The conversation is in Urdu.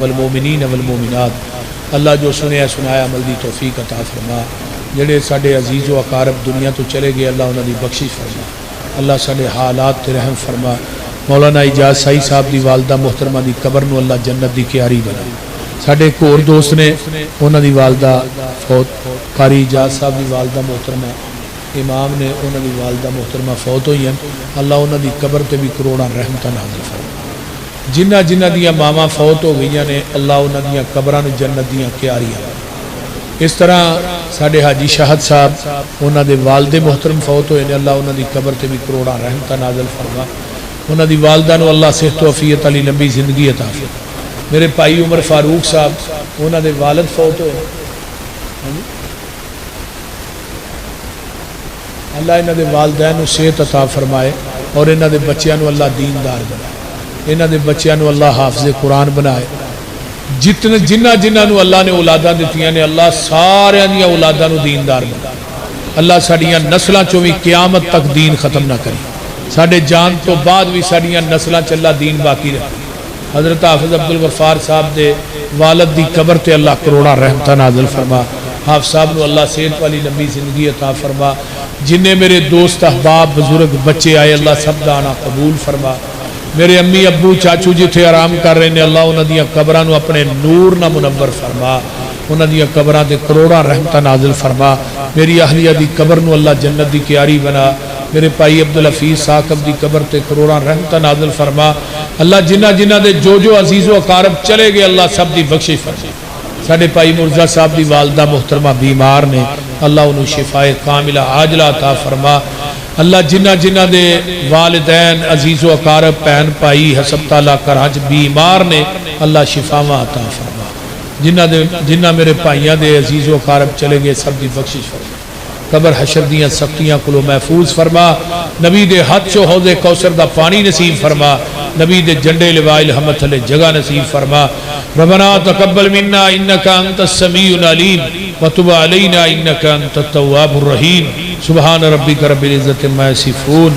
والمومنین والمومنات اللہ جو سنیا سنایا عمل دی توفیق عطا فرما۔ جڑے ساڈے عزیز و اقارب دنیا تو چلے گئے اللہ انہاں دی بخشش فرما۔ اللہ ساڈے حالات تے رحم فرما۔ مولانا اجاز سائی صاحب دی والدہ محترمہ دی قبر نو اللہ جنت دی کیاری بنا۔ ساڈے ایک اور دوست نے انہاں دی والدہ فوت، قاری اجاز صاحب دی والدہ محترمہ امام نے انہاں دی والدہ محترمہ فوت ہوئی ہیں، اللہ انہاں دی قبر تے بھی کروڑاں رحمتاں نازل فرما۔ جنہ جنہ دیا ماما فوت ہو گئی نے اللہ انہاں دیا قبراں نو جنت دیاں کیاریاں۔ اس طرح ساڈے حاجی شاہد صاحب انہاں دے والد محترم فوت ہوئے نے اللہ انہاں دی قبر تے بھی کروڑاں رحمتاں نازل فرما۔ انہاں دی والدہ نو اللہ صحت و عافیت علی لمبی زندگی عطا فرما۔ میرے بھائی عمر فاروق صاحب انہاں دے والد فوت ہوئے، اللہ انہاں دے والدین نو صحت عطا فرمائے اور انہاں دے بچیاں نو اللہ دیندار بنائے، انہاں دے بچیاں نو اللہ حافظ قرآن بنائے۔ جنہ جنہ نو اللہ نے اولاداں دتیاں نے اللہ سارے دیاں اولاداں نو دیندار بنائے۔ اللہ ساڈیاں نسلاں چوں بھی قیامت تک دین ختم نہ کرے، ساڈے جان تو بعد بھی ساڈیاں نسلاں چ اللہ دین باقی رکھے۔ حضرت حافظ عبدالغفار صاحب دے والد دی قبر تے اللہ کروڑاں رحمتاں نازل فرما۔ حافظ صاحب نو اللہ صحت والی لمبی زندگی عطا فرما۔ جنہیں میرے دوست احباب بزرگ بچے آئے اللہ سب دا آنا قبول فرما۔ میرے امی ابو چاچو جتھے آرام کر رہے ہیں اللہ انہاں دیاں قبراں نو اپنے نور نہ منور فرما، انہاں دیاں قبراں تے کروڑاں رحمتاں نازل فرما۔ میری اہلیہ دی قبر نو اللہ جنت دی کیاری بنا۔ میرے بھائی عبدالحفیظ ثاقب دی قبر تے کروڑاں رحمتاں نازل فرما۔ اللہ جنہ جنہ دے جو عزیز و اقارب چلے گئے اللہ سب دی بخشش فرما۔ ساڈے بھائی مرزا صاحب دی والدہ محترمہ بیمار نے اللہ انہوں شفائے کاملہ عاجلہ عطا فرما۔ اللہ جنہ جنہ دے والدین عزیز و اقارب بہن بھائی ہسپتالہ کراچ بیمار نے اللہ شفاواں عطا فرما۔ جنہ میرے بھائیاں دے عزیز و اقارب چلے گئے سب دی بخشش فرما۔ قبر حشر دیاں سختیاں کلو محفوظ فرما۔ نبی دے ہاتھ چو حوض کوثر دا پانی نصیب فرما۔ نبی دے جنڈے لوائے الحمد للہ جگہ نصیب فرما۔ ربنا تقبل منا انکا انت السمیع العلیم وتب علینا انکا انت التواب الرحیم۔ سبحان ربک رب العزت عما یصفون۔